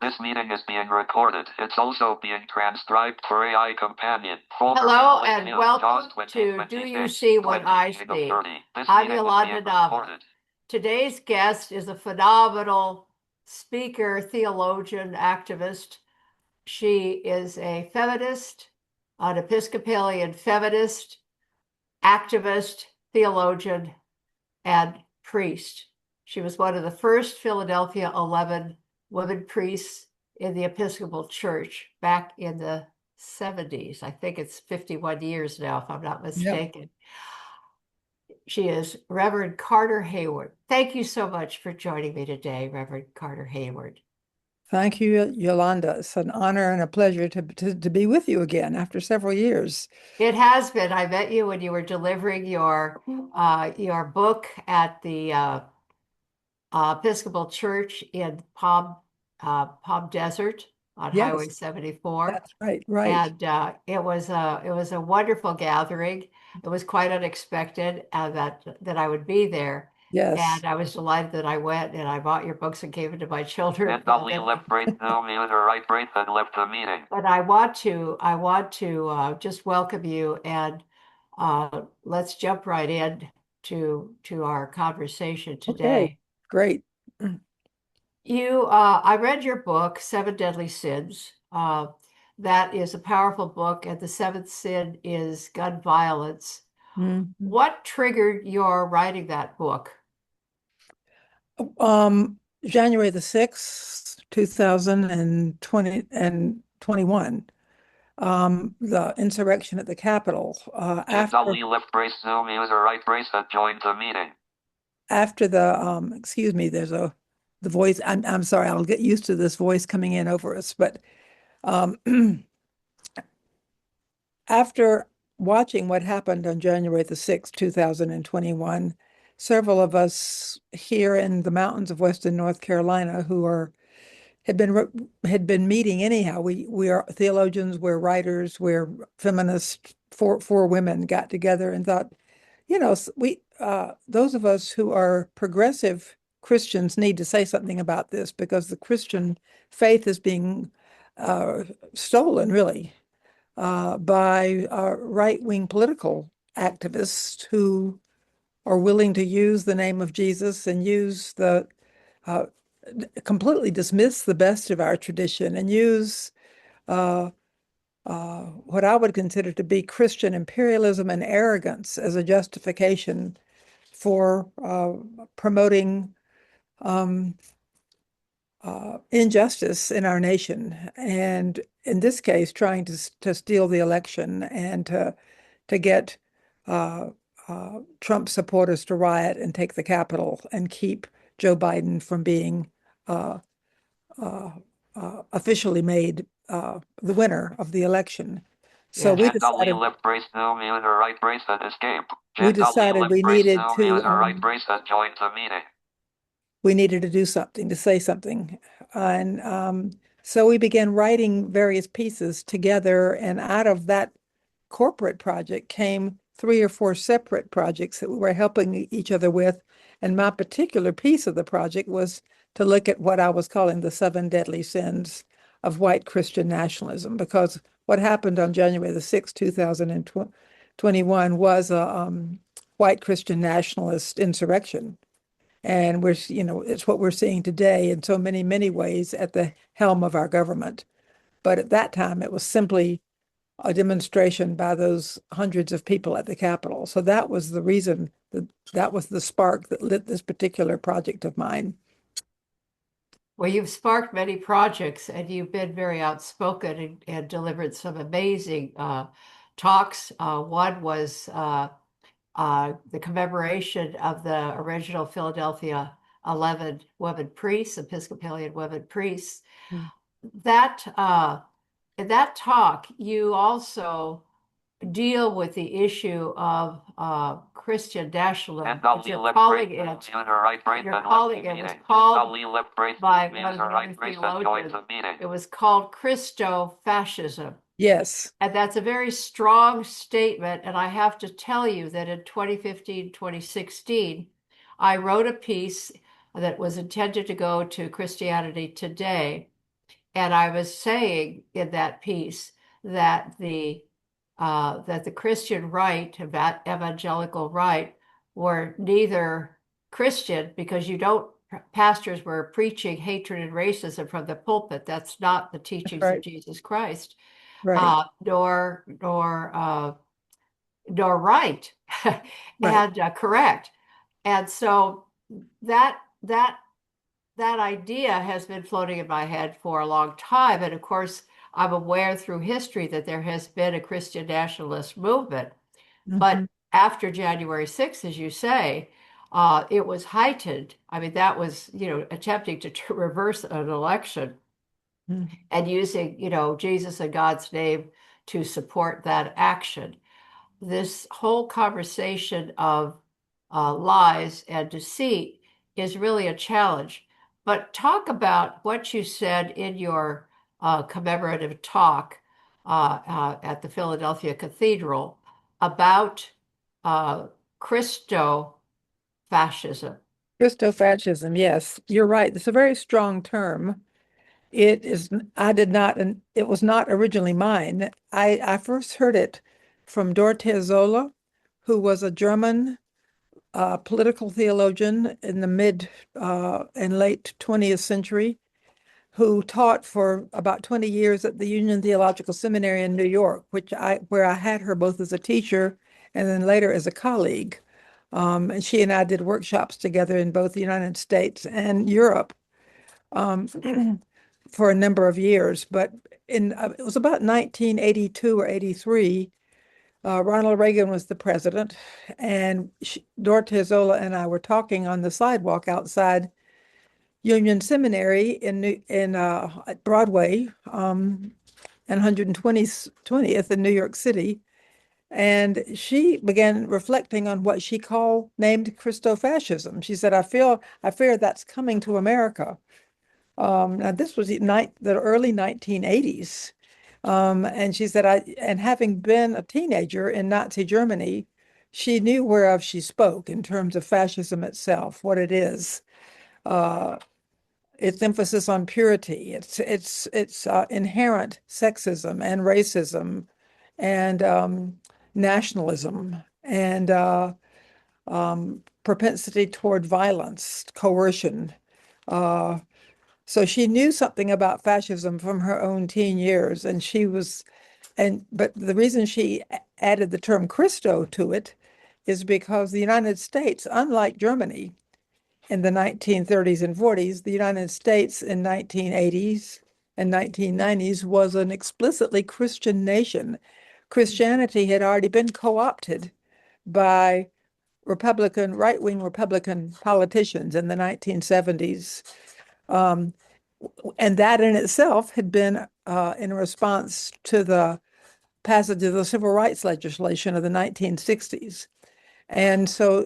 This meeting is being recorded. It's also being transcribed for AI Companion. Hello and welcome to Do You See What I See? I'm Yolanda Nava. Today's guest is a phenomenal speaker, theologian, activist. She is a feminist, an Episcopalian feminist, activist, theologian, and priest. She was one of the first Philadelphia 11 women priests in the Episcopal Church back in the 70s. I think it's 51 years now, if I'm not mistaken. She is Reverend Carter Heyward. Thank you so much for joining me today, Reverend Carter Heyward. Thank you, Yolanda. It's an honor and a pleasure to be with you again after several years. It has been. I met you when you were delivering your book at the Episcopal Church in Palm Desert on Yes, Highway 74. That's right. And it was a wonderful gathering. It was quite unexpected that I would be there. Yes. And I was delighted that I went, and I bought your books and gave them to my children. And only left right now, right break and left the meeting. But I want to just welcome you, and let's jump right in to our conversation today. Okay, great. I read your book, Seven Deadly Sins. That is a powerful book, and the seventh sin is gun violence. What triggered your writing that book? January the 6th, 2020 and 21. The insurrection at the Capitol. After only left brace Zoom user right brace that joined the meeting. After the excuse me, there's the voice. I'm sorry, I'll get used to this voice coming in over us, but after watching what happened on January the 6th, 2021, several of us here in the mountains of Western North Carolina who had been meeting anyhow. We are theologians, we're writers, we're feminists. Four women got together and thought, those of us who are progressive Christians need to say something about this, because the Christian faith is being stolen, really, by right-wing political activists who are willing to use the name of Jesus and use completely dismiss the best of our tradition and use what I would consider to be Christian imperialism and arrogance as a justification for promoting injustice in our nation, and in this case, trying to steal the election and to get Trump supporters to riot and take the Capitol and keep Joe Biden from being officially made the winner of the election. So we decided we needed to we needed to do something, to say something. And so we began writing various pieces together, and out of that corporate project came 3 or 4 separate projects that we were helping each other with. And my particular piece of the project was to look at what I was calling the 7 deadly sins of white Christian nationalism, because what happened on January the 6th, 2021 was a white Christian nationalist insurrection. And it's what we're seeing today in so many ways at the helm of our government. But at that time, it was simply a demonstration by those hundreds of people at the Capitol. So that was the reason, that was the spark that lit this particular project of mine. Well, you've sparked many projects, and you've been very outspoken and delivered some amazing talks. One was the commemoration of the original Philadelphia 11 women priests, Episcopalian women priests. In that talk, you also deal with the issue of Christian nationalism. You're calling it was called by one of the other theologians. It was called Christo-fascism. Yes. And that's a very strong statement. And I have to tell you that in 2015, 2016, I wrote a piece that was intended to go to Christianity Today. And I was saying in that piece that the Christian right, evangelical right, were neither Christian, because pastors were preaching hatred and racism from the pulpit. That's not the teachings of Right. Jesus Christ, Right. nor right Right. and correct. And so that that that idea has been floating in my head for a long time. And of course, I'm aware through history that there has been a Christian nationalist movement. But Mhm. after January 6th, as you say, it was heightened. I mean, that was, attempting to reverse an election Mhm. and using, Jesus and God's name to support that action. This whole conversation of lies and deceit is really a challenge. But talk about what you said in your commemorative talk at the Philadelphia Cathedral about uh, Christo fascism. Christofascism, yes, you're right. It's a very strong term. It is, I did not, and it was not originally mine. I first heard it from Dorothea Zola, who was a German political theologian in the mid and late 20th century, who taught for about 20 years at the Union Theological Seminary in New York, where I had her both as a teacher and then later as a colleague. And she and I did workshops together in both the United States and Europe um, for a number of years. But it was about 1982 or 83. Ronald Reagan was the president, and Dorothea Zola and I were talking on the sidewalk outside Union Seminary at Broadway and 120th in New York City. And she began reflecting on what she named Christofascism. She said, I fear that's coming to America. Now this was the early 1980s. And she said, and having been a teenager in Nazi Germany, she knew whereof she spoke in terms of fascism itself, what it is, its emphasis on purity, its inherent sexism and racism and nationalism and propensity toward violence, coercion. So she knew something about fascism from her own teen years, but the reason she added the term Christo to it is because the United States, unlike Germany in the 1930s and 40s, the United States in 1980s and 1990s was an explicitly Christian nation. Christianity had already been co-opted by right-wing Republican politicians in the 1970s. And that in itself had been in response to the passage of the civil rights legislation of the 1960s. And so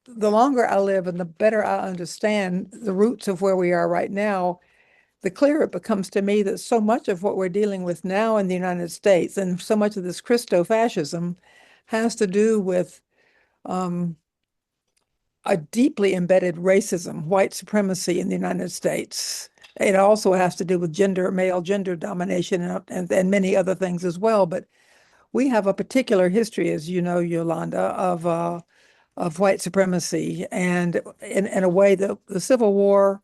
the longer I live and the better I understand the roots of where we are right now, the clearer it becomes to me that so much of what we're dealing with now in the United States and so much of this Christo-fascism has to do with a deeply embedded racism, white supremacy in the United States. It also has to do with male gender domination and many other things as well. But we have a particular history, as you know, Yolanda, of white supremacy, and in a way that the Civil War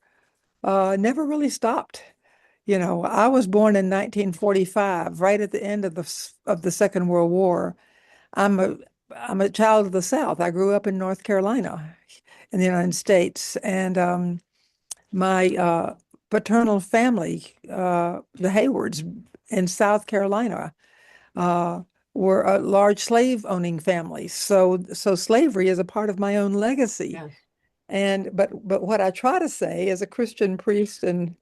never really stopped. I was born in 1945, right at the end of the Second World War. I'm a child of the South. I grew up in North Carolina, in the United States, and my paternal family, the Heywards in South Carolina, were a large slave-owning family. So slavery is a part of my own legacy. Yes. But what I try to say as a Christian priest and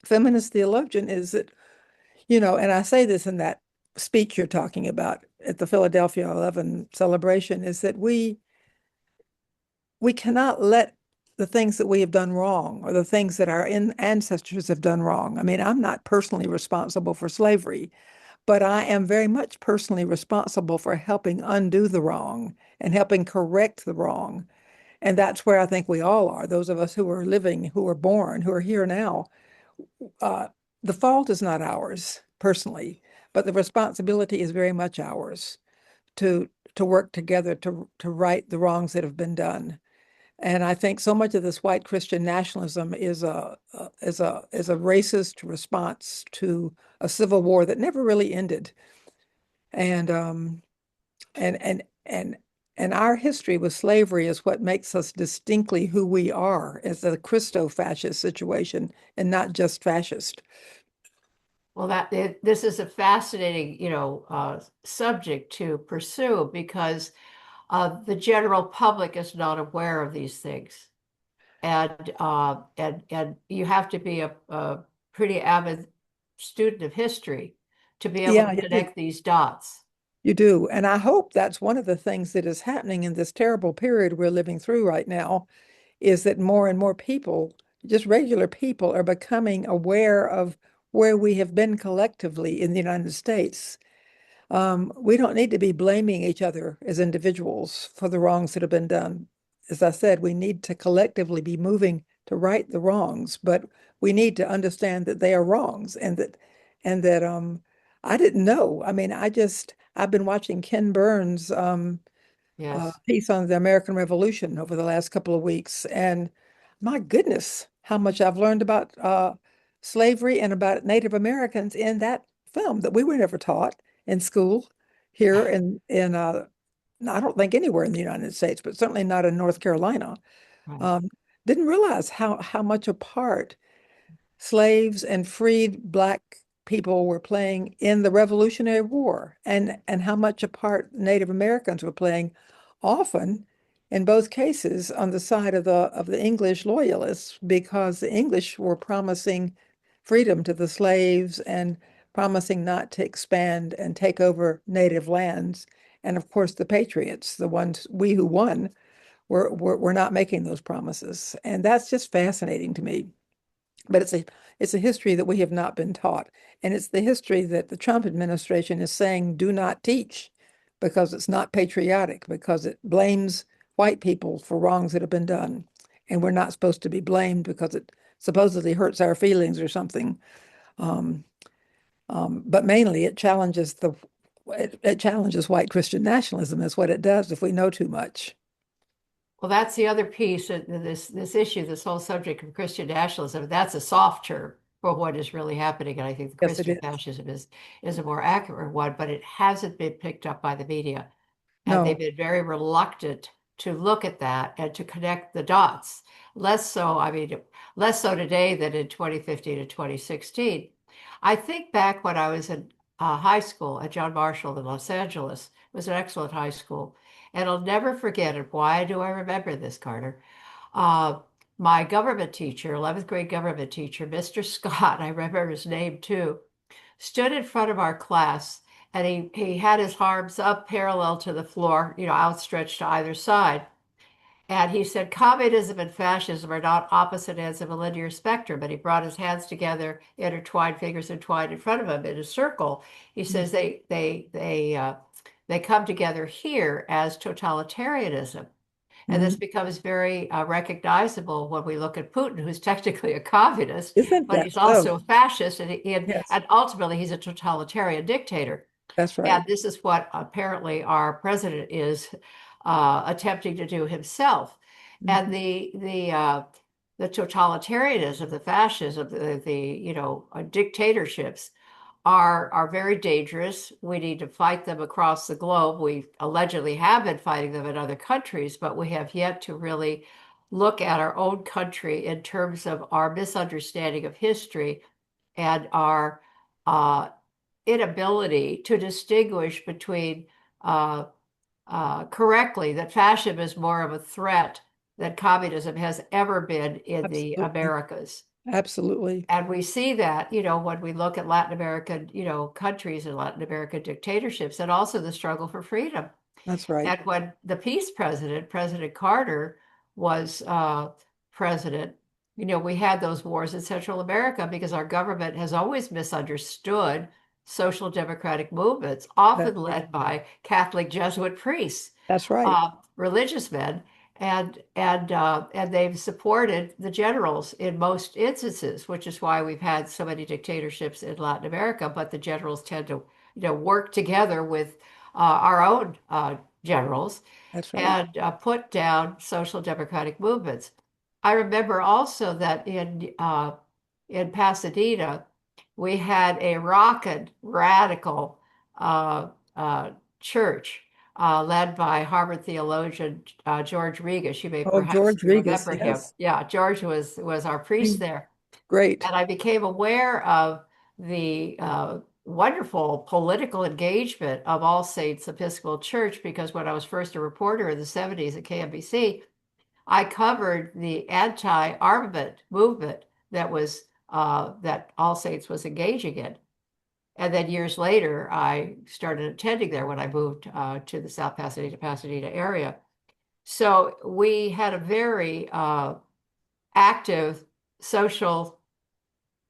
feminist theologian is that, and I say this in that speech you're talking about at the Philadelphia 11 celebration, is that we cannot let the things that we have done wrong or the things that our ancestors have done wrong. I mean, I'm not personally responsible for slavery, but I am very much personally responsible for helping undo the wrong and helping correct the wrong. And that's where I think we all are, those of us who are living, who are born, who are here now. the fault is not ours personally, but the responsibility is very much ours to work together to right the wrongs that have been done. And I think so much of this white Christian nationalism is a racist response to a civil war that never really ended. And and and and our history with slavery is what makes us distinctly who we are as a Christo-fascist situation and not just fascist. Well, this is a fascinating, subject to pursue because the general public is not aware of these things, and you have to be a pretty avid student of history to be able Yeah, to you do. connect these dots. You do. And I hope that's one of the things that is happening in this terrible period we're living through right now, is that more and more people, just regular people, are becoming aware of where we have been collectively in the United States. We don't need to be blaming each other as individuals for the wrongs that have been done. As I said, we need to collectively be moving to right the wrongs, but we need to understand that they are wrongs and that I didn't know. I mean, I've been watching Ken Burns' Yes. piece on the American Revolution over the last couple of weeks, and my goodness, how much I've learned about slavery and about Native Americans in that film that we were never taught in school here in I don't think anywhere in the United States, but certainly not in North Carolina. Right. Um, didn't realize how much a part slaves and freed Black people were playing in the Revolutionary War, and how much a part Native Americans were playing, often in both cases on the side of the English loyalists, because the English were promising freedom to the slaves and promising not to expand and take over native lands. And of course, the patriots, the ones we who won, were not making those promises. And that's just fascinating to me. But it's a history that we have not been taught. And it's the history that the Trump administration is saying do not teach because it's not patriotic, because it blames white people for wrongs that have been done. And we're not supposed to be blamed because it supposedly hurts our feelings or something. Um, but mainly it challenges it challenges white Christian nationalism is what it does if we know too much. Well, that's the other piece of this issue, this whole subject of Christian nationalism. That's a soft term for what is really happening, and I think the Yes, it Christian is. fascism is a more accurate one, but it hasn't been picked up by the media, and they've No, been very reluctant to look at that and to connect the dots. Less so, I mean, less so today than in 2015 and 2016. I think back when I was in high school at John Marshall in Los Angeles. It was an excellent high school. And I'll never forget it. Why do I remember this, Carter? Uh, my government teacher, 11th grade government teacher, Mr. Scott, I remember his name too, stood in front of our class and he had his arms up parallel to the floor, outstretched to either side. And he said, communism and fascism are not opposite ends of a linear spectrum. And he brought his hands together, intertwined, fingers entwined in front of him in a circle. He says they come together here as totalitarianism. And this Mhm. becomes very recognizable when we look at Putin, who's technically a communist, Isn't but that he's so? also a fascist, and Yes, and ultimately he's a totalitarian dictator. that's right. And this is what apparently our president is attempting to do himself. And Mhm. the totalitarianism, the fascism, dictatorships are very dangerous. We need to fight them across the globe. We allegedly have been fighting them in other countries, but we have yet to really look at our own country in terms of our misunderstanding of history and our uh, inability to distinguish between correctly that fascism is more of a threat than communism has ever been in the Absolutely. Americas. Absolutely. And we see that, when we look at Latin American, countries and Latin American dictatorships, and also the struggle for freedom. That's right. And when the peace president, President Carter, was president, we had those wars in Central America because our government has always misunderstood social democratic movements, often That's right. led by Catholic Jesuit priests, That's right. religious men. and they've supported the generals in most instances, which is why we've had so many dictatorships in Latin America. But the generals tend to, work together with our own generals That's right. and put down social democratic movements. I remember also that in Pasadena, we had a rockin' radical church led by Harvard theologian George Regas. You may Oh, perhaps George Regas, remember him. yes. Yeah, George was our priest there. Great. And I became aware of the wonderful political engagement of All Saints Episcopal Church because when I was first a reporter in the 70s at KMBC, I covered the anti-armament movement that All Saints was engaging in. And then years later, I started attending there when I moved to the South Pasadena area. So we had a very active social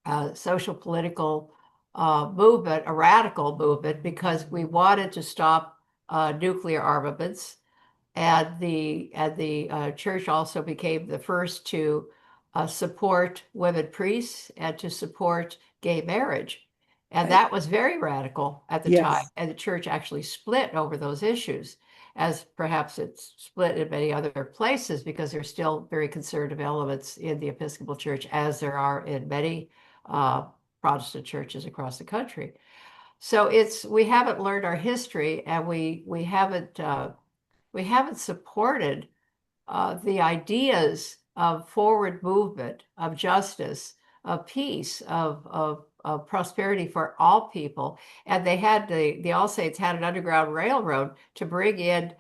political movement, a radical movement, because we wanted to stop nuclear armaments. And the church also became the first to support women priests and to support gay marriage. And that was very radical at the time. And the church actually split over those issues, as perhaps it's split in many other places because there's still very conservative elements in the Episcopal Church, as there are in many Protestant churches across the country. So we haven't learned our history, and we haven't supported the ideas of forward movement, of justice, of peace, of prosperity for all people. And they had the All Saints had an underground railroad to bring in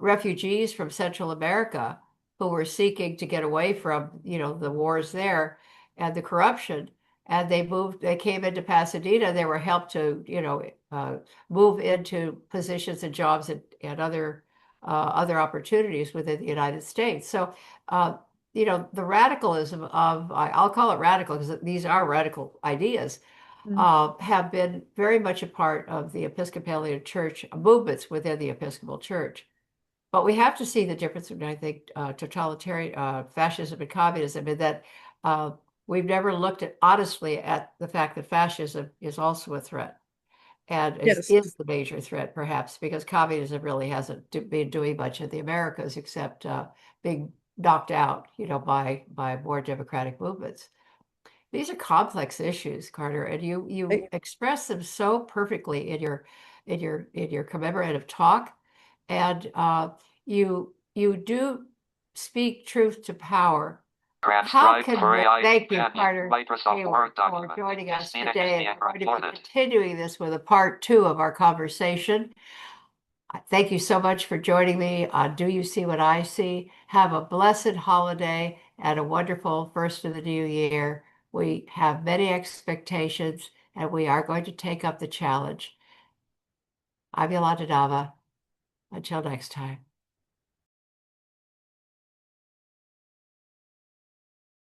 refugees from Central America who were seeking to get away from, the wars there and the corruption. And they came into Pasadena. They were helped to, move into positions and jobs and other opportunities within the United States. So, the radicalism I'll call it radical because these are radical ideas, have been very much a part of the Episcopalian Church movements within the Episcopal Church. But we have to see the difference between, I think, totalitarian fascism and communism, in that we've never looked honestly at the fact that fascism is also a threat. And is the major threat, perhaps, because communism really hasn't been doing much in the Americas except being knocked out, by more democratic movements. These are complex issues, Carter, and you express them so perfectly in your commemorative talk, and you do speak truth to power. Thank you, Carter, for joining us today. And we're going to be continuing this with a part 2 of our conversation. Thank you so much for joining me on Do You See What I See? Have a blessed holiday and a wonderful first of the new year. We have many expectations, and we are going to take up the challenge. I'm Yolanda Nava. Until next time.